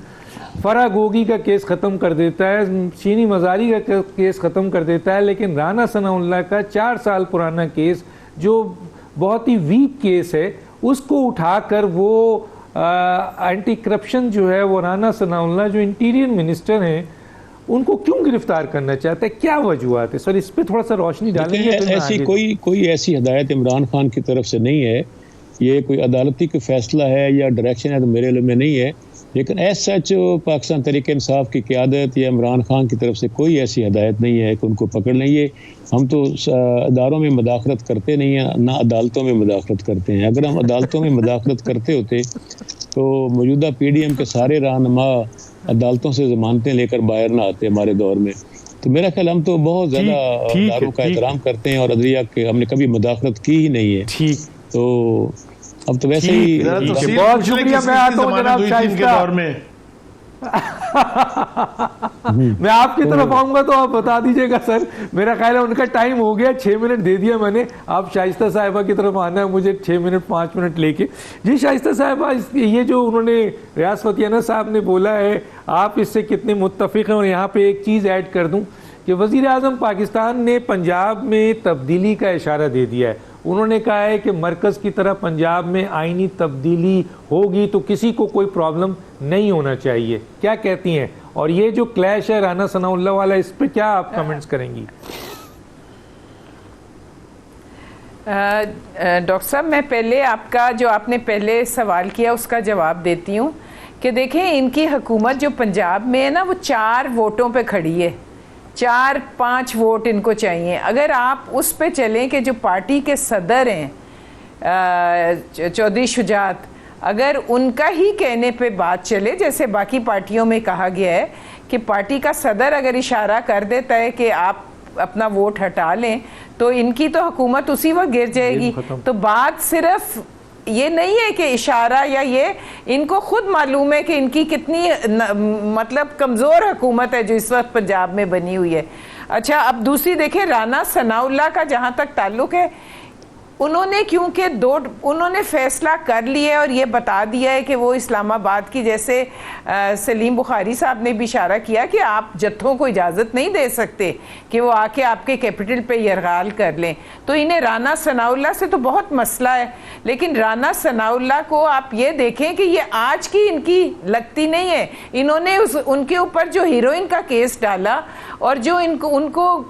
فرا گوگی کا کیس ختم کر دیتا ہے، چینی مزاری کا کیس ختم کر دیتا ہے، لیکن رانا ثناء اللہ کا 4 سال پرانا کیس جو بہت ہی ویک کیس ہے اس کو اٹھا کر وہ اینٹی کرپشن جو ہے وہ رانا ثناء اللہ جو انٹیریئر منسٹر ہیں ان کو کیوں گرفتار کرنا چاہتے ہیں؟ کیا وجوہات ہے سر؟ اس پہ تھوڑا سا روشنی ڈالیں گے. ایسی کوئی ایسی ہدایت عمران خان کی طرف سے نہیں ہے، یہ کوئی عدالتی کوئی فیصلہ ہے یا ڈائریکشن ہے تو میرے علم میں نہیں ہے، لیکن ایز سچ پاکستان تحریک انصاف کی قیادت یا عمران خان کی طرف سے کوئی ایسی ہدایت نہیں ہے کہ ان کو پکڑ لیں. یہ ہم تو اداروں میں مداخلت کرتے نہیں ہیں، نہ عدالتوں میں مداخلت کرتے ہیں. اگر ہم عدالتوں میں مداخلت کرتے ہوتے تو موجودہ PDM کے سارے رہنما عدالتوں سے ضمانتیں لے کر باہر نہ آتے ہمارے دور میں. تو میرا خیال ہم تو بہت زیادہ اداروں کا احترام کرتے ہیں اور عدلیہ کے ہم نے کبھی مداخلت کی ہی نہیں ہے. تو اب تو ویسے ہی بہت شکریہ. میں آتا ہوں جناب شائستہ، میں آپ کی طرف آؤں گا تو آپ بتا دیجئے گا سر. میرا خیال ہے ان کا ٹائم ہو گیا، 6 منٹ دے دیا میں نے. آپ شائستہ صاحبہ کی طرف آنا ہے مجھے 6 منٹ 5 منٹ لے کے. جی شائستہ صاحبہ، یہ جو انہوں نے ریاض فتیانہ صاحب نے بولا ہے آپ اس سے کتنے متفق ہیں؟ اور یہاں پہ ایک چیز ایڈ کر دوں کہ وزیر اعظم پاکستان نے پنجاب میں تبدیلی کا اشارہ دے دیا ہے. انہوں نے کہا ہے کہ مرکز کی طرح پنجاب میں آئینی تبدیلی ہوگی تو کسی کو کوئی پرابلم نہیں ہونا چاہیے. کیا کہتی ہیں؟ اور یہ جو کلیش ہے رانا ثناء اللہ والا, اس پہ کیا آپ کمنٹس کریں گی؟ ڈاکٹر صاحب میں پہلے آپ کا جو آپ نے پہلے سوال کیا اس کا جواب دیتی ہوں کہ دیکھیں ان کی حکومت جو پنجاب میں ہے نا وہ 4 ووٹوں پہ کھڑی ہے, 4-5 ووٹ ان کو چاہیے. اگر آپ اس پہ چلیں کہ جو پارٹی کے صدر ہیں چودھری شجاعت, اگر ان کا ہی کہنے پہ بات چلے جیسے باقی پارٹیوں میں کہا گیا ہے کہ پارٹی کا صدر اگر اشارہ کر دیتا ہے کہ آپ اپنا ووٹ ہٹا لیں تو ان کی تو حکومت اسی وقت گر جائے گی. تو بات صرف یہ نہیں ہے کہ اشارہ یا یہ, ان کو خود معلوم ہے کہ ان کی کتنی مطلب کمزور حکومت ہے جو اس وقت پنجاب میں بنی ہوئی ہے. اچھا اب دوسری دیکھیں رانا ثناء اللہ کا جہاں تک تعلق ہے, انہوں نے کیونکہ انہوں نے فیصلہ کر لیا ہے اور یہ بتا دیا ہے کہ وہ اسلام آباد کی, جیسے سلیم بخاری صاحب نے بھی اشارہ کیا کہ آپ جتھوں کو اجازت نہیں دے سکتے کہ وہ آ کے آپ کے کیپٹل پہ یرغال کر لیں. تو انہیں رانا ثناء اللہ سے تو بہت مسئلہ ہے, لیکن رانا ثناء اللہ کو آپ یہ دیکھیں کہ یہ آج کی ان کی لگتی نہیں ہے. انہوں نے ان کے اوپر جو ہیروئن کا کیس ڈالا اور جو ان کو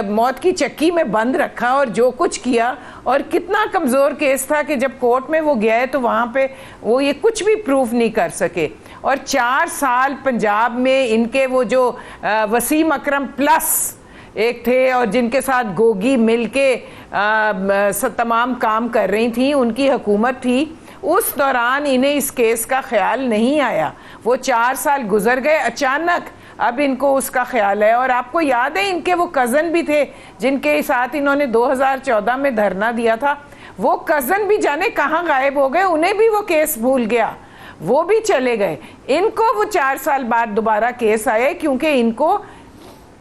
موت کی چکی میں بند رکھا اور جو کچھ کیا, اور کتنا کمزور کیس تھا کہ جب کورٹ میں وہ گیا ہے تو وہاں پہ وہ یہ کچھ بھی پروف نہیں کر سکے. اور 4 سال پنجاب میں ان کے وہ جو وسیم اکرم پلس ایک تھے اور جن کے ساتھ گوگی مل کے تمام کام کر رہی تھیں, ان کی حکومت تھی, اس دوران انہیں اس کیس کا خیال نہیں آیا. وہ 4 سال گزر گئے, اچانک اب ان کو اس کا خیال ہے. اور آپ کو یاد ہے ان کے وہ کزن بھی تھے جن کے ساتھ انہوں نے 2014 میں دھرنا دیا تھا, وہ کزن بھی جانے کہاں غائب ہو گئے, انہیں بھی وہ کیس بھول گیا, وہ بھی چلے گئے. ان کو وہ 4 سال بعد دوبارہ کیس آئے کیونکہ ان کو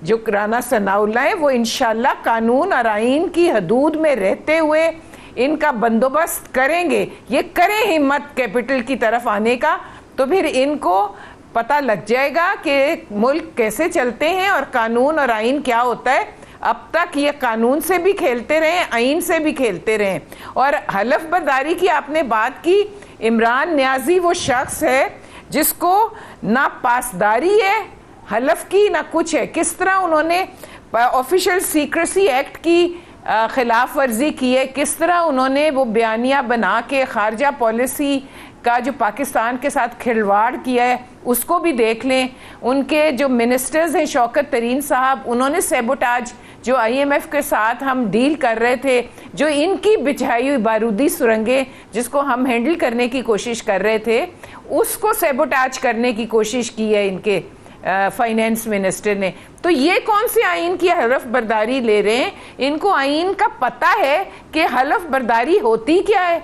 جو رانا ثناء اللہ ہے وہ انشاءاللہ قانون اور آئین کی حدود میں رہتے ہوئے ان کا بندوبست کریں گے. یہ کریں ہمت کیپٹل کی طرف آنے کا تو پھر ان کو پتہ لگ جائے گا کہ ملک کیسے چلتے ہیں اور قانون اور آئین کیا ہوتا ہے. اب تک یہ قانون سے بھی کھیلتے رہے, آئین سے بھی کھیلتے رہے. اور حلف برداری کی آپ نے بات کی, عمران نیازی وہ شخص ہے جس کو نہ پاسداری ہے حلف کی نہ کچھ ہے. کس طرح انہوں نے آفیشل سیکریسی ایکٹ کی خلاف ورزی کی ہے, کس طرح انہوں نے وہ بیانیہ بنا کے خارجہ پالیسی کا جو پاکستان کے ساتھ کھلواڑ کیا ہے اس کو بھی دیکھ لیں. ان کے جو منسٹرز ہیں شوکت ترین صاحب, انہوں نے سیبوٹاج جو IMF کے ساتھ ہم ڈیل کر رہے تھے, جو ان کی بچھائی ہوئی بارودی سرنگیں جس کو ہم ہینڈل کرنے کی کوشش کر رہے تھے, اس کو سیبوٹاج کرنے کی کوشش کی ہے ان کے فائنینس منسٹر نے. تو یہ کون سے آئین کی حلف برداری لے رہے ہیں؟ ان کو آئین کا پتہ ہے کہ حلف برداری ہوتی کیا ہے.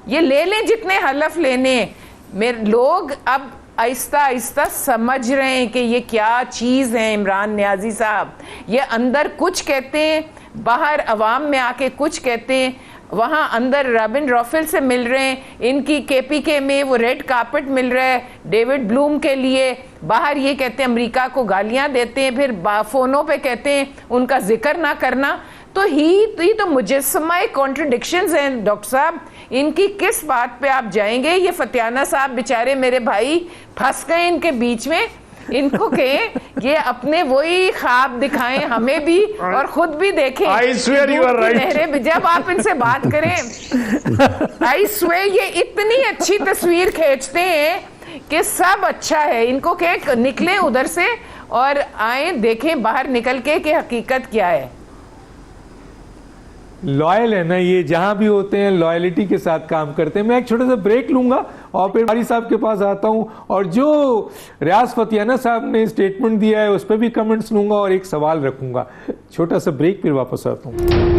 یہ لے لیں جتنے حلف لینے ہیں. میرے لوگ اب آہستہ آہستہ سمجھ رہے ہیں کہ یہ کیا چیز ہے. عمران نیازی صاحب یہ اندر کچھ کہتے ہیں, باہر عوام میں آ کے کچھ کہتے ہیں. وہاں اندر رابن رافل سے مل رہے ہیں, ان کی KPK میں وہ ریڈ کارپٹ مل رہا ہے ڈیوڈ بلوم کے لیے, باہر یہ کہتے ہیں امریکہ کو گالیاں دیتے ہیں, پھر فونوں پہ کہتے ہیں ان کا ذکر نہ کرنا. تو یہ تو مجسمہ کانٹرڈکشنز ہیں ڈاکٹر صاحب. ان کی کس بات پہ آپ جائیں گے؟ یہ فتیانہ صاحب بیچارے میرے بھائی پھنس گئے ان کے بیچ میں. ان کو کہیں یہ اپنے وہی خواب دکھائیں ہمیں بھی اور خود بھی دیکھیں. جب آپ ان سے بات کریں I swear یہ اتنی اچھی تصویر کھینچتے ہیں کہ سب اچھا ہے. ان کو کہ نکلیں ادھر سے اور آئیں دیکھیں باہر نکل کے کہ حقیقت کیا ہے. لائل ہے نا یہ, جہاں بھی ہوتے ہیں لائلٹی کے ساتھ کام کرتے ہیں. میں ایک چھوٹا سا بریک لوں گا اور پھر باری صاحب کے پاس آتا ہوں اور جو ریاض فتیانہ صاحب نے اسٹیٹمنٹ دیا ہے اس پہ بھی کمنٹس لوں گا اور ایک سوال رکھوں گا. چھوٹا سا بریک پھر واپس آتا ہوں.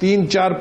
3, 4,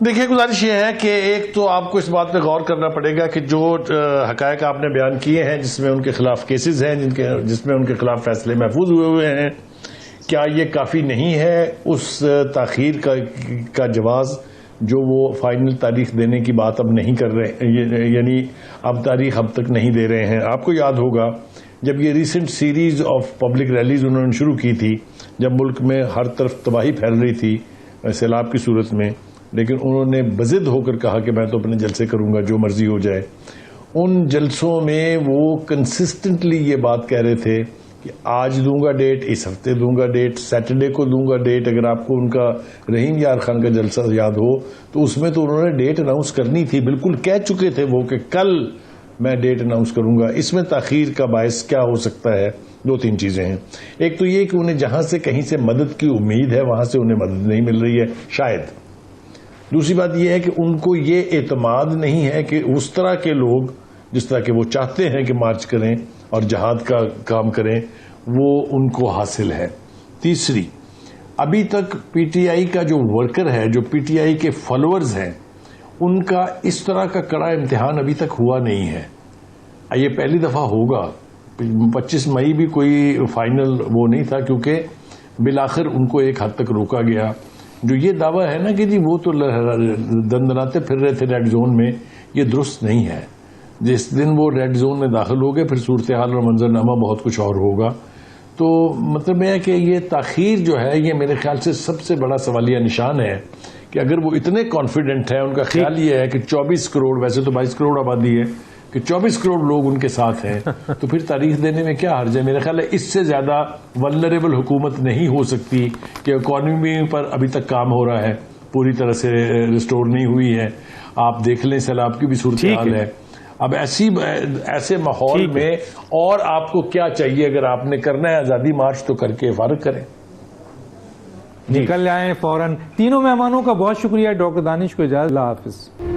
دیکھیے گزارش یہ ہے کہ ایک تو آپ کو اس بات پہ غور کرنا پڑے گا کہ جو حقائق آپ نے بیان کیے ہیں جس میں ان کے خلاف کیسز ہیں جس میں ان کے خلاف فیصلے محفوظ ہوئے ہیں، کیا یہ کافی نہیں ہے اس تاخیر کا جواز جو وہ فائنل تاریخ دینے کی بات اب نہیں کر رہے، یعنی اب تاریخ اب تک نہیں دے رہے ہیں؟ آپ کو یاد ہوگا جب یہ recent series of public release انہوں نے شروع کی تھی، جب ملک میں ہر طرف تباہی پھیل رہی تھی سیلاب کی صورت میں، لیکن انہوں نے بضد ہو کر کہا کہ میں تو اپنے جلسے کروں گا جو مرضی ہو جائے. ان جلسوں میں وہ کنسسٹنٹلی یہ بات کہہ رہے تھے کہ آج دوں گا ڈیٹ، اس ہفتے دوں گا ڈیٹ، سیٹرڈے کو دوں گا ڈیٹ. اگر آپ کو ان کا رحیم یار خان کا جلسہ یاد ہو تو اس میں تو انہوں نے ڈیٹ اناؤنس کرنی تھی، بالکل کہہ چکے تھے وہ کہ کل میں ڈیٹ اناؤنس کروں گا. اس میں تاخیر کا باعث کیا ہو سکتا ہے؟ دو تین چیزیں ہیں. ایک تو یہ کہ انہیں جہاں سے کہیں سے مدد کی امید ہے وہاں سے انہیں مدد نہیں مل رہی ہے شاید. دوسری بات یہ ہے کہ ان کو یہ اعتماد نہیں ہے کہ اس طرح کے لوگ جس طرح کہ وہ چاہتے ہیں کہ مارچ کریں اور جہاد کا کام کریں وہ ان کو حاصل ہے. تیسری، ابھی تک پی ٹی آئی کا جو ورکر ہے، جو پی ٹی آئی کے فالوورز ہیں، ان کا اس طرح کا کڑا امتحان ابھی تک ہوا نہیں ہے. یہ پہلی دفعہ ہوگا. 25 مئی بھی کوئی فائنل وہ نہیں تھا کیونکہ بالآخر ان کو ایک حد تک روکا گیا. جو یہ دعویٰ ہے نا کہ جی وہ تو دندناتے پھر رہے تھے ریڈ زون میں، یہ درست نہیں ہے. جس دن وہ ریڈ زون میں داخل ہو گئے پھر صورتحال اور منظرنامہ بہت کچھ اور ہوگا. تو مطلب یہ ہے کہ یہ تاخیر جو ہے یہ میرے خیال سے سب سے بڑا سوالیہ نشان ہے کہ اگر وہ اتنے کانفیڈنٹ ہیں، ان کا خیال یہ ہے کہ 24 کروڑ، ویسے تو 22 کروڑ آبادی ہے، کہ 24 کروڑ لوگ ان کے ساتھ ہیں، تو پھر تاریخ دینے میں کیا حرج ہے؟ میرا خیال ہے اس سے زیادہ ولنریبل حکومت نہیں ہو سکتی کہ اکانومی پر ابھی تک کام ہو رہا ہے، پوری طرح سے ریسٹور نہیں ہوئی ہے. آپ دیکھ لیں سیلاب کی بھی صورتحال ہے. اب ایسے ماحول میں اور آپ کو کیا چاہیے؟ اگر آپ نے کرنا ہے آزادی مارچ تو کر کے فارغ کریں. نکل آئیں فوراً. تینوں مہمانوں کا بہت شکریہ. ڈاکٹر دانش کو اجازت. اللہ حافظ.